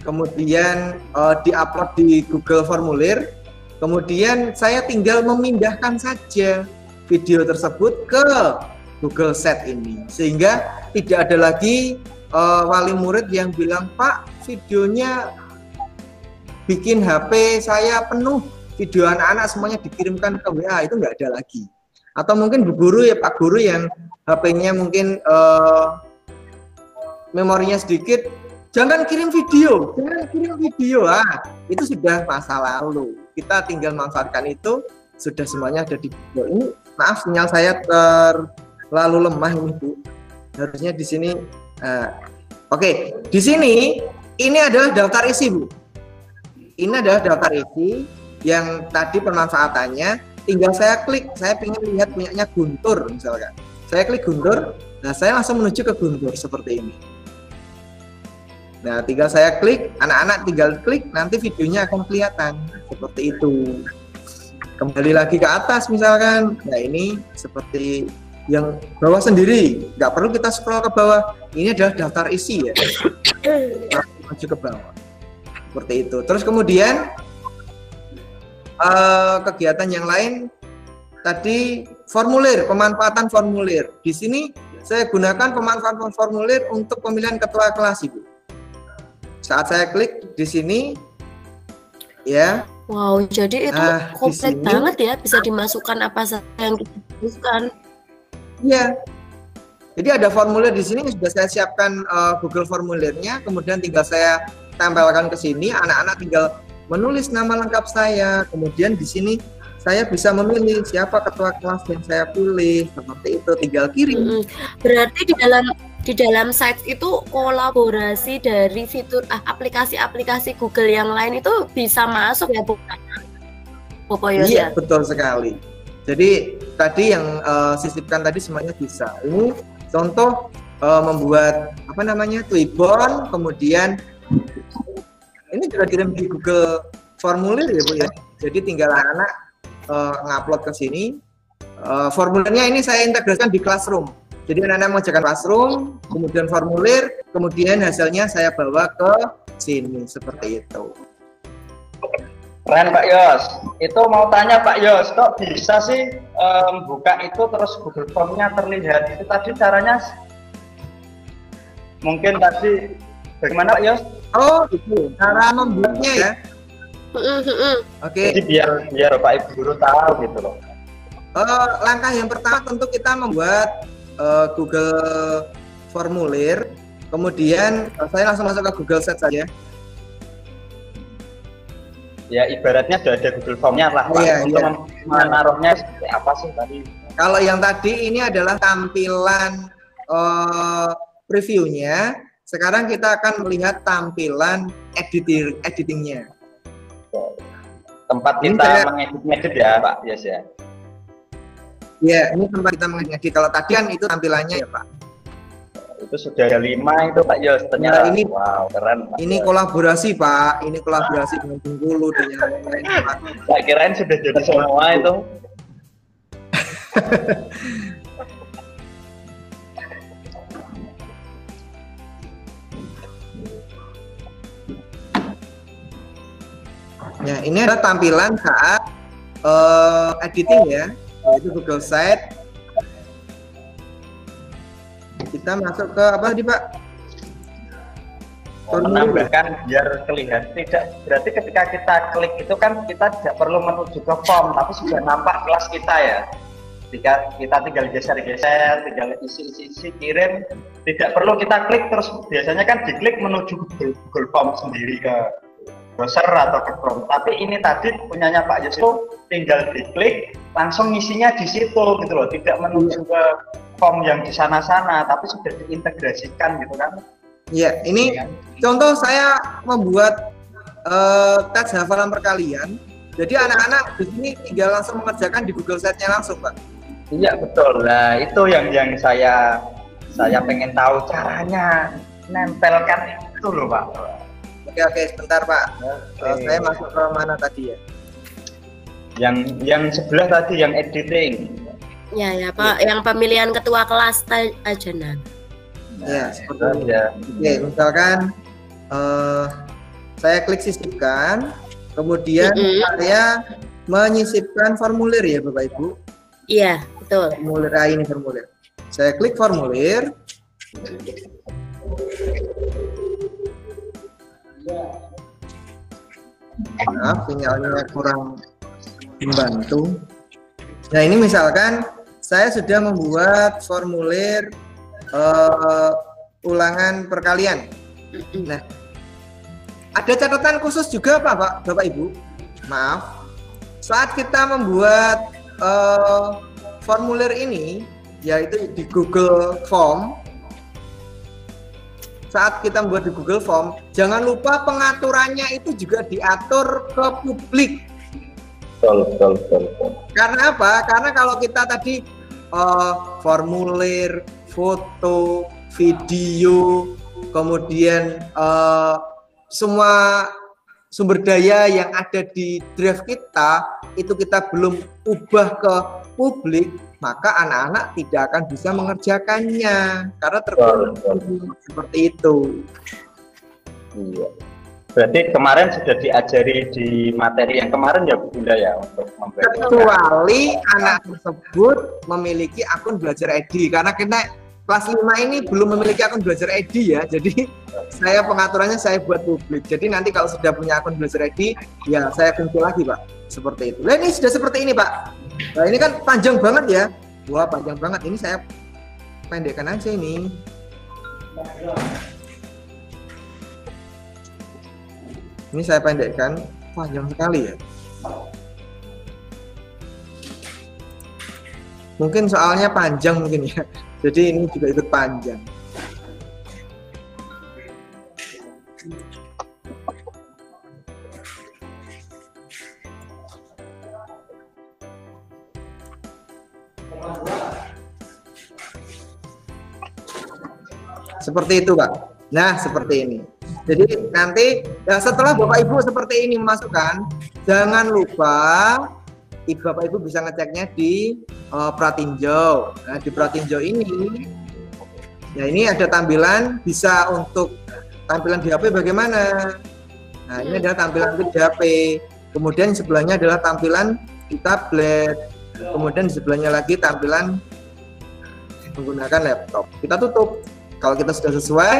kemudian diupload di Google Formulir, kemudian saya tinggal memindahkan saja video tersebut ke Google Sheet ini, sehingga tidak ada lagi wali murid yang bilang, Pak videonya bikin HP saya penuh, video anak-anak semuanya dikirimkan ke WA, itu nggak ada lagi. Atau mungkin Bu Guru ya Pak Guru yang HP-nya mungkin memorinya sedikit, jangan kirim video, itu sudah masa lalu. Kita tinggal manfaatkan itu, sudah semuanya ada di Google. Ini maaf sinyal saya terlalu lemah ini Bu. Harusnya di sini. Oke, di sini ini adalah daftar isi Bu. Ini adalah daftar isi yang tadi pemanfaatannya. Tinggal saya klik, saya ingin lihat punyanya Guntur misalkan. Saya klik Guntur, nah saya langsung menuju ke Guntur seperti ini. Nah, tinggal saya klik, anak-anak tinggal klik, nanti videonya akan kelihatan seperti itu. Kembali lagi ke atas misalkan, nah ini seperti yang bawah sendiri, nggak perlu kita scroll ke bawah. Ini adalah daftar isi ya, maju ke bawah, seperti itu. Terus kemudian kegiatan yang lain tadi formulir, pemanfaatan formulir. Di sini saya gunakan pemanfaatan formulir untuk pemilihan ketua kelas Ibu. Saat saya klik di sini, ya. Wow, jadi itu komplit banget ya, bisa dimasukkan apa saja yang kita butuhkan. Iya. Jadi ada formulir di sini sudah saya siapkan Google Formulirnya, kemudian tinggal saya tempelkan ke sini, anak-anak tinggal menulis nama lengkap saya, kemudian di sini saya bisa memilih siapa ketua kelas yang saya pilih, seperti itu, tinggal kirim. Berarti di dalam site itu kolaborasi dari fitur aplikasi-aplikasi Google yang lain itu bisa masuk ya Bu? Iya, betul sekali. Jadi tadi yang sisipkan tadi semuanya bisa. Ini contoh membuat Twibbon, kemudian ini juga kirim di Google Formulir ya Bu ya. Jadi tinggal anak ngupload ke sini. Formulirnya ini saya integrasikan di Classroom. Jadi anak-anak mengerjakan Classroom, kemudian formulir, kemudian hasilnya saya bawa ke sini seperti itu. Keren Pak Yos. Itu mau tanya Pak Yos, kok bisa sih buka itu terus Google Form-nya terlihat? Itu tadi caranya mungkin tadi bagaimana Pak Yos? Oh gitu, cara membuatnya ya. Oke. Jadi biar Bapak Ibu guru tahu gitu loh. Langkah yang pertama tentu kita membuat Google formulir. Kemudian saya langsung masuk ke Google Sheet saja. Ya ibaratnya sudah ada Google Form-nya lah Pak. Untuk menaruhnya seperti apa sih tadi? Kalau yang tadi ini adalah tampilan previewnya. Sekarang kita akan melihat tampilan editingnya. Tempat kita mengedit ya Pak Yes ya. Ya, ini tempat kita mengedit. Kalau tadi kan itu tampilannya ya Pak. Itu sudah ada 5 itu Pak Yos ternyata. Nah, ini wow keren Pak. Ini kolaborasi Pak, ini kolaborasi dengan Bengkulu dan yang lain-lain Pak. Saya kirain sudah jadi semua itu. Ya, ini adalah tampilan saat editing ya, yaitu Google Sheet. Kita masuk ke apa tadi Pak? Menambahkan biar kelihatan tidak berarti ketika kita klik itu kan kita tidak perlu menuju ke form tapi sudah nampak kelas kita ya. Ketika kita tinggal geser-geser, tinggal isi kirim, tidak perlu kita klik terus biasanya kan diklik menuju Google Form sendiri ke browser atau ke Chrome. Tapi ini tadi punyanya Pak Yus itu tinggal diklik langsung isinya di situ gitu loh, tidak menuju ke form yang di sana-sana tapi sudah diintegrasikan gitu kan. Iya, ini contoh saya membuat tes hafalan perkalian. Jadi anak-anak di sini tinggal langsung mengerjakan di Google Sheet-nya langsung, Pak. Iya, betul. Nah, itu yang saya pengen tahu caranya nempelkan itu loh, Pak. Oke, sebentar, Pak. Saya masuk ke mana tadi ya? Yang sebelah tadi yang editing. Ya Pak, yang pemilihan ketua kelas aja nah. Ya, seperti itu. Ya. Oke, misalkan saya klik sisipkan, kemudian saya menyisipkan formulir ya Bapak Ibu. Iya, betul. Formulir ini formulir. Saya klik formulir. Maaf, sinyalnya kurang membantu. Nah, ini misalkan saya sudah membuat formulir ulangan perkalian. Nah, ada catatan khusus juga Bapak Ibu. Maaf, saat kita membuat formulir ini, yaitu di Google Form. Saat kita membuat di Google Form, jangan lupa pengaturannya itu juga diatur ke publik. Betul. Karena apa? Karena kalau kita tadi formulir, foto, video, kemudian semua sumber daya yang ada di drive kita itu kita belum ubah ke publik, maka anak-anak tidak akan bisa mengerjakannya karena terkurung seperti itu. Iya. Berarti kemarin sudah diajari di materi yang kemarin ya Bu Bunda ya untuk memperbaiki. Kecuali anak tersebut memiliki akun belajar EDI, karena kita kelas 5 ini belum memiliki akun belajar EDI ya. Jadi saya pengaturannya saya buat publik. Jadi nanti kalau sudah punya akun belajar EDI, ya saya kunci lagi Pak. Seperti itu. Nah ini sudah seperti ini Pak. Nah ini kan panjang banget ya. Wah panjang banget. Ini saya pendekkan aja ini. Ini saya pendekkan, panjang sekali ya. Mungkin soalnya panjang mungkin ya. Jadi ini juga ikut panjang. Seperti itu Pak. Nah seperti ini. Jadi nanti setelah Bapak Ibu seperti ini memasukkan, jangan lupa Bapak Ibu bisa ngeceknya di Pratinjau. Nah di Pratinjau ini, ya ini ada tampilan bisa untuk tampilan di HP bagaimana. Nah ini adalah tampilan di HP. Kemudian sebelahnya adalah tampilan di tablet. Kemudian di sebelahnya lagi tampilan menggunakan laptop. Kita tutup. Kalau kita sudah sesuai.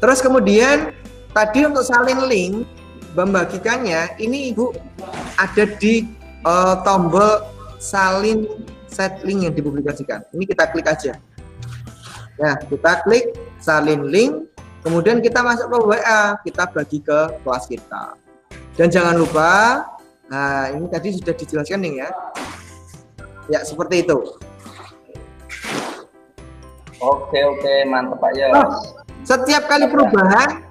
Terus kemudian tadi untuk salin link membagikannya, ini Ibu ada di tombol salin set link yang dipublikasikan. Ini kita klik aja. Nah, kita klik salin link, kemudian kita masuk ke WA, kita bagi ke kelas kita. Dan jangan lupa, nah ini tadi sudah dijelaskan nih ya. Ya, seperti itu. Oke, mantap Pak Yos. Setiap kali perubahan,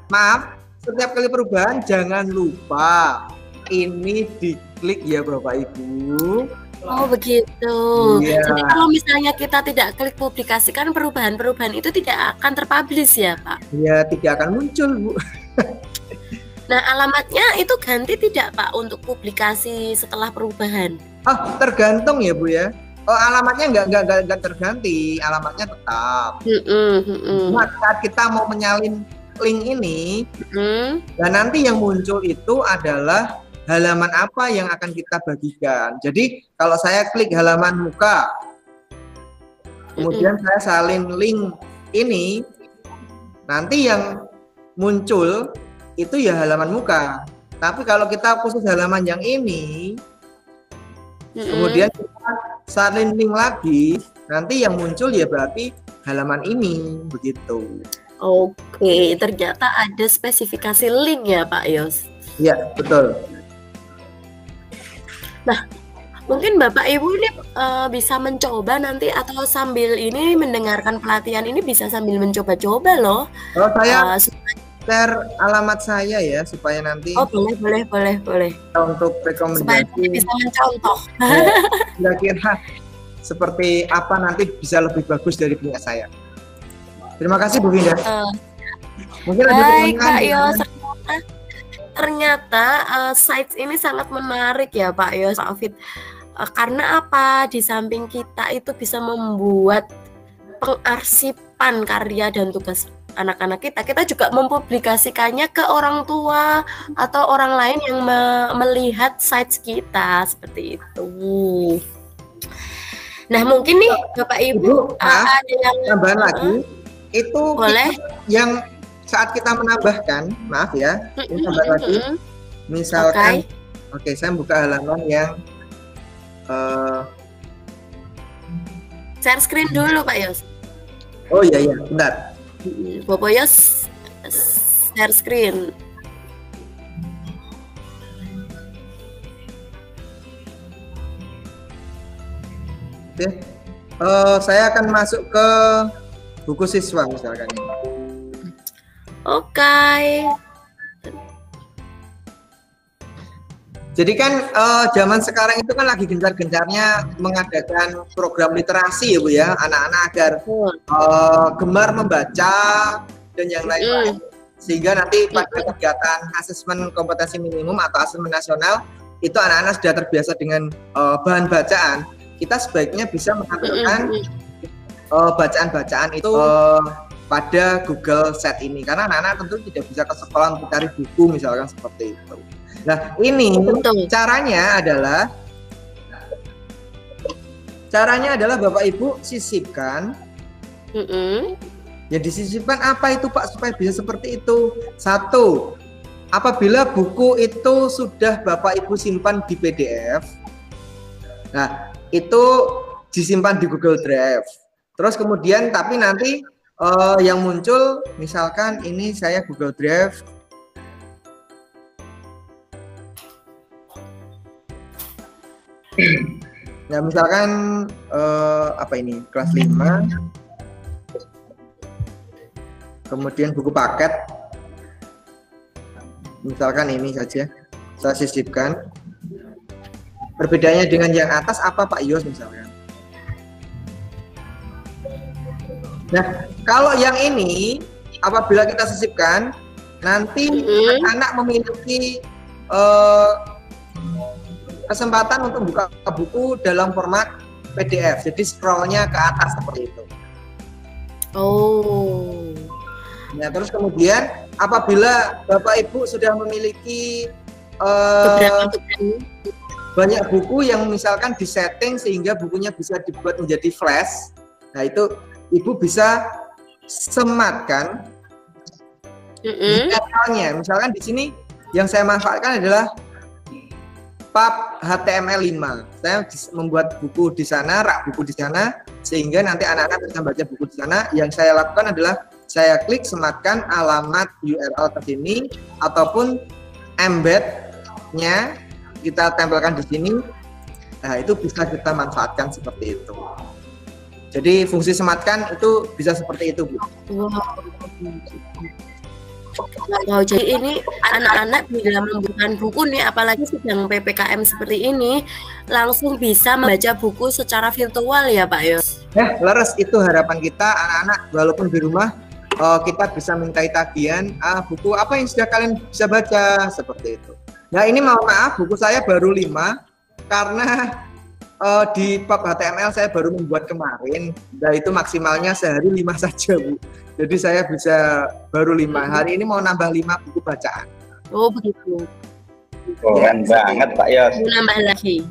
setiap kali perubahan jangan lupa ini diklik ya Bapak Ibu. Oh begitu. Iya. Jadi kalau misalnya kita tidak klik publikasikan, perubahan-perubahan itu tidak akan terpublish ya Pak? Ya, tidak akan muncul Bu. Nah alamatnya itu ganti tidak Pak untuk publikasi setelah perubahan? Oh, tergantung ya Bu ya. Oh, alamatnya nggak terganti, alamatnya tetap. Nah, saat kita mau menyalin link ini, dan nanti yang muncul itu adalah halaman apa yang akan kita bagikan. Jadi kalau saya klik halaman muka, kemudian saya salin link ini, nanti yang muncul itu ya halaman muka. Tapi kalau kita khusus halaman yang ini, kemudian kita salin link lagi, nanti yang muncul ya berarti halaman ini, begitu. Oke, ternyata ada spesifikasi link ya Pak Yos? Ya, betul. Nah, mungkin Bapak Ibu ini bisa mencoba nanti atau sambil ini mendengarkan pelatihan ini bisa sambil mencoba-coba loh. Kalau saya share alamat saya ya supaya nanti. Oh boleh. Untuk rekomendasi. Supaya bisa mencontoh. Kira-kira seperti apa nanti bisa lebih bagus dari punya saya. Terima kasih Bu Winda. Mungkin ada baik Pak Yos. Ternyata sites ini sangat menarik ya Pak Yos, Pak Afid. Karena apa? Di samping kita itu bisa membuat pengarsipan karya dan tugas anak-anak kita juga mempublikasikannya ke orang tua atau orang lain yang melihat sites kita seperti itu. Nah mungkin nih Bapak Ibu ada yang tambahan lagi itu boleh yang saat kita menambahkan, maaf ya, ini tambah lagi. Misalkan, oke, saya buka halaman yang share screen dulu Pak Yos. Oh iya, bentar. Bapak Yos share screen. Oke, saya akan masuk ke buku siswa misalkan. Oke. Jadi kan zaman sekarang itu kan lagi gencar-gencarnya mengadakan program literasi ya Bu ya, anak-anak agar gemar membaca dan yang lain-lain. Sehingga nanti pada kegiatan asesmen kompetensi minimum atau asesmen nasional itu anak-anak sudah terbiasa dengan bahan bacaan. Kita sebaiknya bisa menampilkan bacaan-bacaan itu pada Google Set ini, karena anak-anak tentu tidak bisa ke sekolah untuk cari buku misalkan seperti itu. Nah ini caranya adalah Bapak Ibu sisipkan. Ya disisipkan apa itu Pak supaya bisa seperti itu. Satu, apabila buku itu sudah Bapak Ibu simpan di PDF, nah itu disimpan di Google Drive. Terus kemudian tapi nanti yang muncul misalkan ini saya Google Drive. Nah misalkan apa ini kelas 5, kemudian buku paket, misalkan ini saja saya sisipkan. Perbedaannya dengan yang atas apa Pak Yos misalkan. Nah, kalau yang ini apabila kita sisipkan, nanti anak memiliki kesempatan untuk buka buku dalam format PDF. Jadi scrollnya ke atas seperti itu. Oh. Nah, terus kemudian apabila Bapak Ibu sudah memiliki banyak buku yang misalkan disetting sehingga bukunya bisa dibuat menjadi flash, nah itu Ibu bisa sematkan. Misalnya, misalkan di sini yang saya manfaatkan adalah pub HTML5. Saya membuat buku di sana, rak buku di sana, sehingga nanti anak-anak bisa baca buku di sana. Yang saya lakukan adalah saya klik sematkan alamat URL ke sini ataupun embed-nya kita tempelkan di sini. Nah, itu bisa kita manfaatkan seperti itu. Jadi fungsi sematkan itu bisa seperti itu, Bu. Wow, jadi ini anak-anak bila membutuhkan buku nih, apalagi sedang PPKM seperti ini, langsung bisa membaca buku secara virtual ya Pak Yos? Ya, leres, itu harapan kita anak-anak walaupun di rumah kita bisa mintai tagihan buku apa yang sudah kalian bisa baca, seperti itu. Nah, ini mohon maaf buku saya baru 5 karena di pub HTML saya baru membuat kemarin, dan itu maksimalnya sehari 5 saja, Bu. Jadi saya bisa baru 5. Hari ini mau nambah 5 buku bacaan. Oh begitu. Keren banget Pak Yos. Nambah lagi.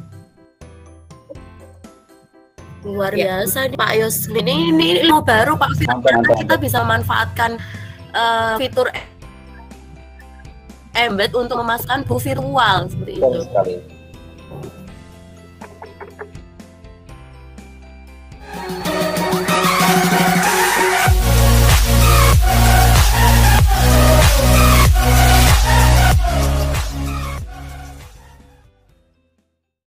Luar biasa nih Pak Yos. Ini ilmu baru Pak Fit. Kita bisa memanfaatkan fitur embed untuk memasukkan buku virtual seperti itu. Sekali.